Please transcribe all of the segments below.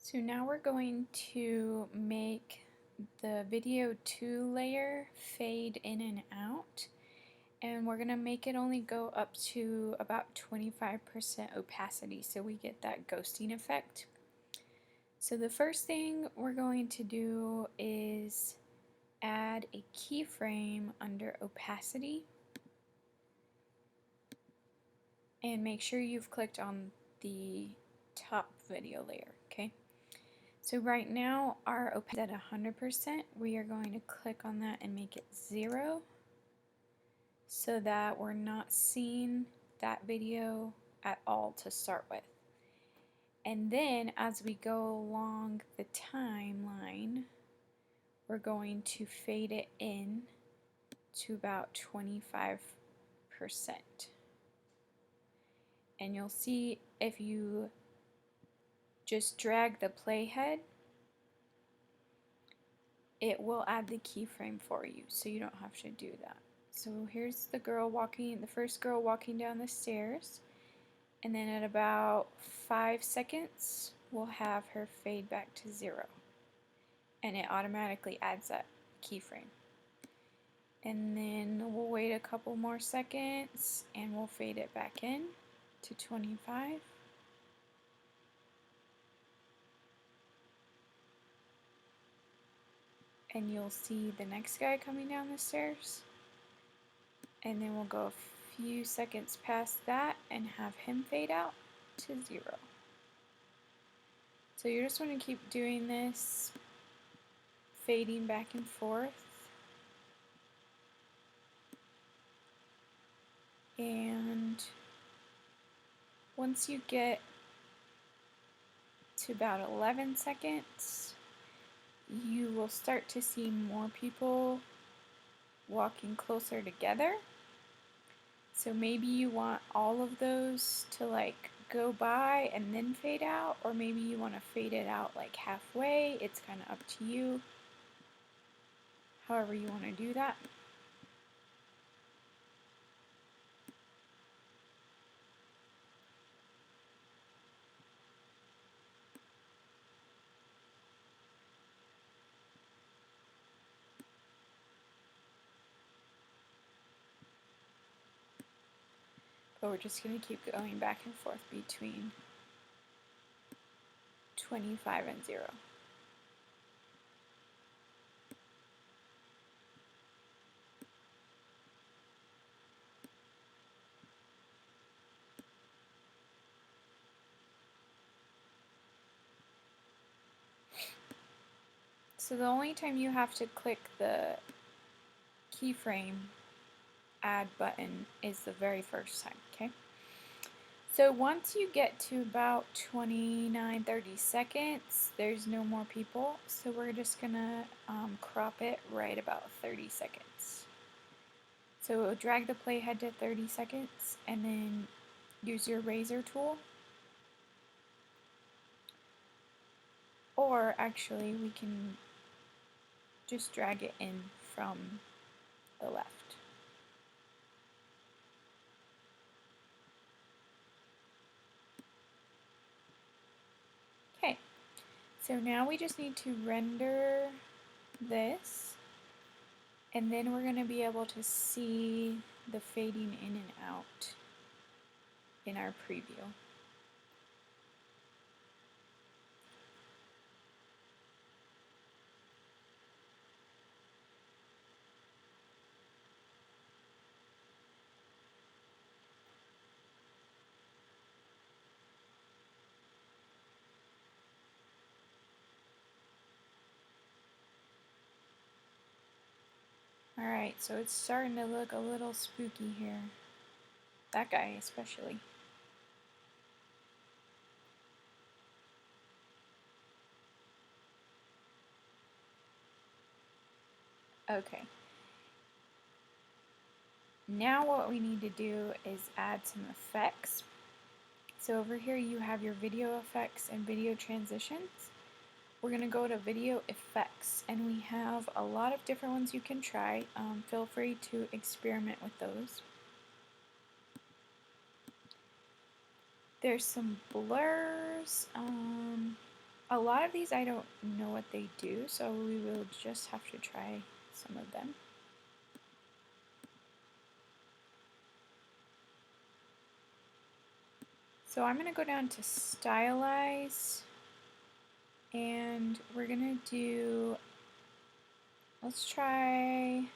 So now we're going to make the video 2 layer fade in and out, and we're going to make it only go up to about 25% opacity so we get that ghosting effect. So the first thing we're going to do is add a keyframe under opacity, and make sure you've clicked on the top video layer, okay? So right now our opacity is at 100%. We are going to click on that and make it 0 so that we're not seeing that video at all to start with. And then as we go along the timeline, we're going to fade it in to about 25%. And you'll see if you just drag the playhead, it will add the keyframe for you, so you don't have to do that. So here's the girl walking, the first girl walking down the stairs, and then at about 5 seconds we'll have her fade back to 0, and it automatically adds that keyframe. And then we'll wait a couple more seconds and we'll fade it back in to 25. And you'll see the next guy coming down the stairs, and then we'll go a few seconds past that and have him fade out to 0. So you just want to keep doing this, fading back and forth, and once you get to about 11 seconds, you will start to see more people walking closer together. So maybe you want all of those to like go by and then fade out, or maybe you want to fade it out like halfway. It's kind of up to you, however you want to do that. But we're just going to keep going back and forth between 25 and 0. So the only time you have to click the keyframe add button is the very first time, okay? So once you get to about 29-30 seconds, there's no more people, so we're just gonna crop it right about 30 seconds. So drag the playhead to 30 seconds and then use your razor tool, or actually we can just drag it in from the left. Okay, so now we just need to render this, and then we're going to be able to see the fading in and out in our preview. Alright, so it's starting to look a little spooky here. That guy especially. Okay. Now what we need to do is add some effects. So over here you have your video effects and video transitions. We're going to go to video effects, and we have a lot of different ones you can try. Feel free to experiment with those. There's some blurs. A lot of these I don't know what they do, so we will just have to try some of them. So I'm going to go down to Stylize, and we're going to do, let's try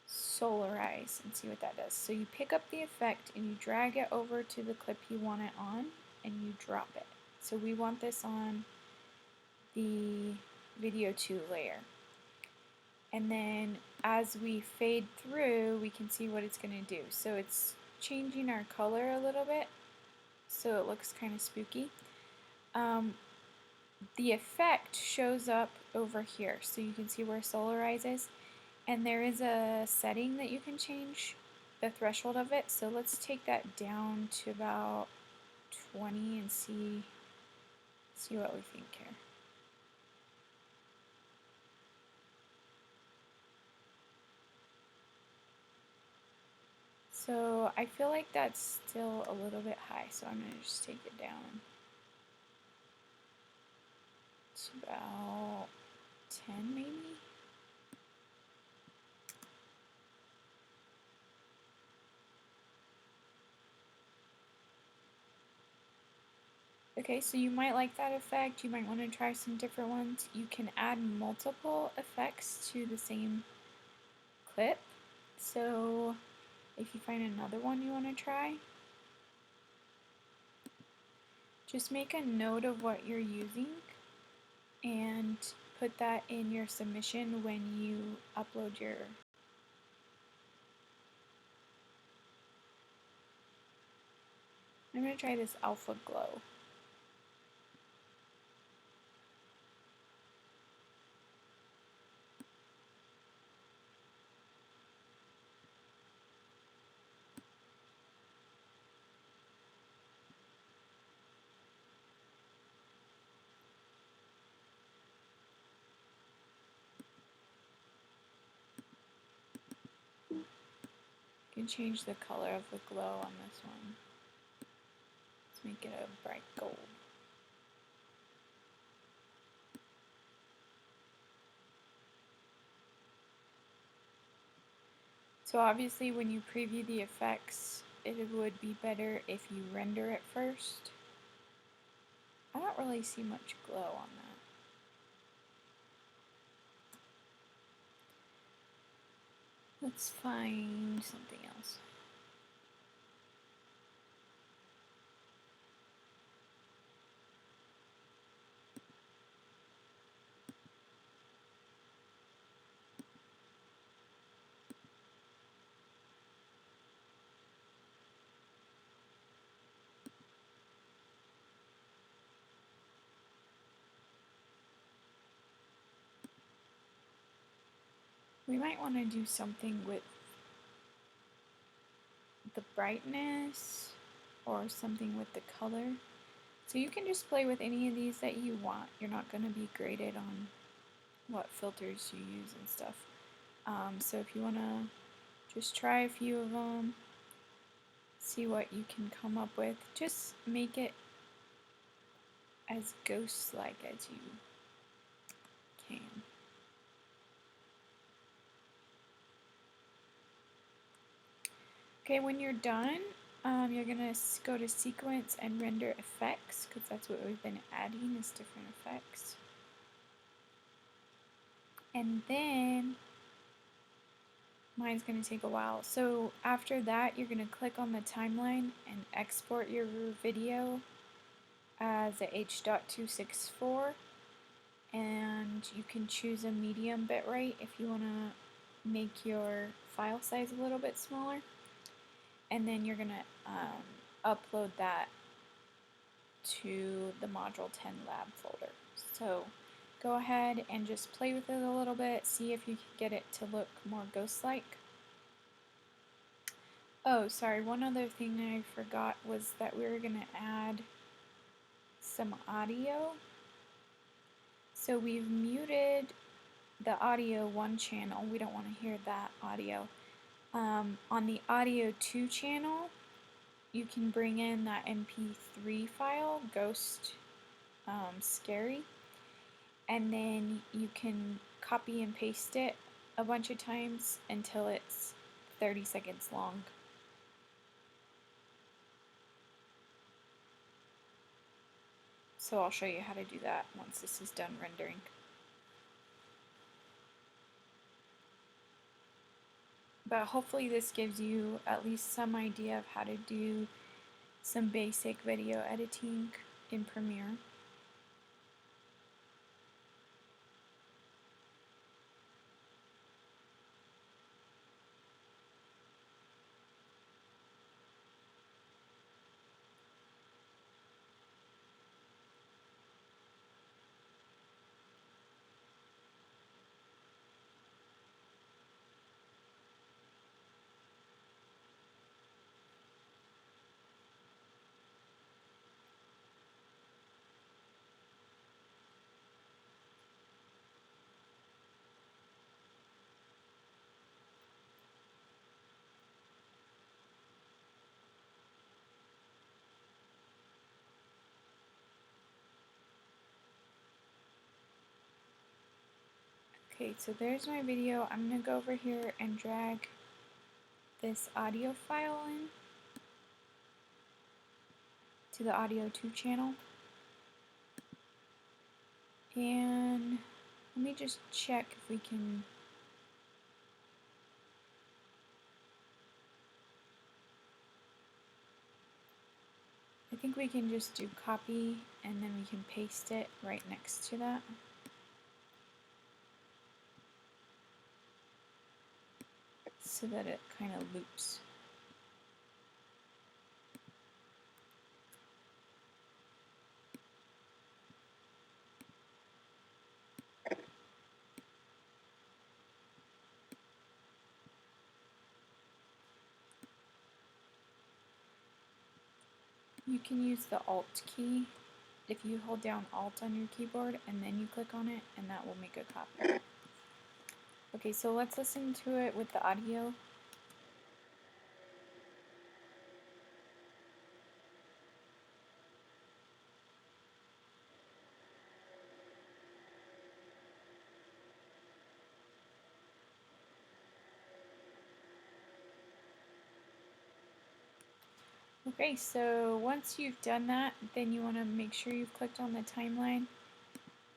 Solarize and see what that does. So you pick up the effect and you drag it over to the clip you want it on, and you drop it. So we want this on the video 2 layer. And then as we fade through, we can see what it's going to do. So it's changing our color a little bit, so it looks kind of spooky. The effect shows up over here, so you can see where Solarize is, and there is a setting that you can change the threshold of it. So let's take that down to about 20 and see what we think here. So I feel like that's still a little bit high, so I'm going to just take it down to about 10 maybe. Okay, so you might like that effect. You might want to try some different ones. You can add multiple effects to the same clip. So if you find another one you want to try, just make a note of what you're using and put that in your submission when you upload your. I'm going to try this Alpha Glow. You can change the color of the glow on this one. Let's make it a bright gold. So obviously when you preview the effects, it would be better if you render it first. I don't really see much glow on that. Let's find something else. We might want to do something with the brightness or something with the color. So you can just play with any of these that you want. You're not going to be graded on what filters you use and stuff. So if you want to just try a few of them, see what you can come up with, just make it as ghost-like as you can. Okay, when you're done, you're going to go to Sequence and Render Effects, because that's what we've been adding is different effects. And then, mine's going to take a while. So after that, you're going to click on the timeline and export your video as a H.264. And you can choose a medium bitrate if you want to make your file size a little bit smaller. And then you're going to upload that to the Module 10 lab folder. So go ahead and just play with it a little bit, see if you can get it to look more ghost-like. Oh, sorry, one other thing I forgot was that we were going to add some audio. So we've muted the audio 1 channel. We don't want to hear that audio. On the audio 2 channel, you can bring in that MP3 file, ghost scary, and then you can copy and paste it a bunch of times until it's 30 seconds long. So I'll show you how to do that once this is done rendering. But hopefully this gives you at least some idea of how to do some basic video editing in Premiere. Okay, so there's my video. I'm going to go over here and drag this audio file in to the audio 2 channel. And let me just check if we can I think we can just do copy and then we can paste it right next to that. So that it kind of loops. You can use the Alt key if you hold down Alt on your keyboard and then you click on it, and that will make a copy. Okay, so let's listen to it with the audio. Okay, so once you've done that, then you want to make sure you've clicked on the timeline,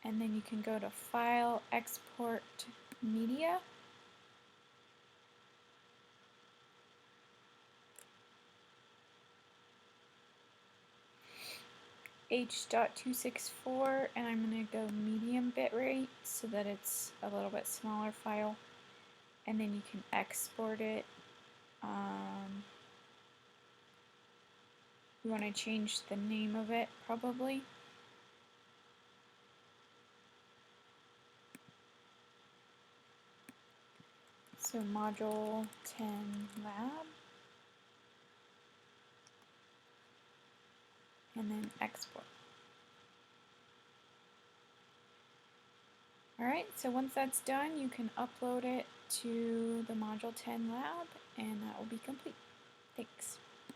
and then you can go to File, Export Media. H.264, and I'm going to go medium bitrate so that it's a little bit smaller file, and then you can export it. You want to change the name of it probably. So Module 10 Lab, and then export. Alright, so once that's done, you can upload it to the Module 10 Lab, and that will be complete. Thanks.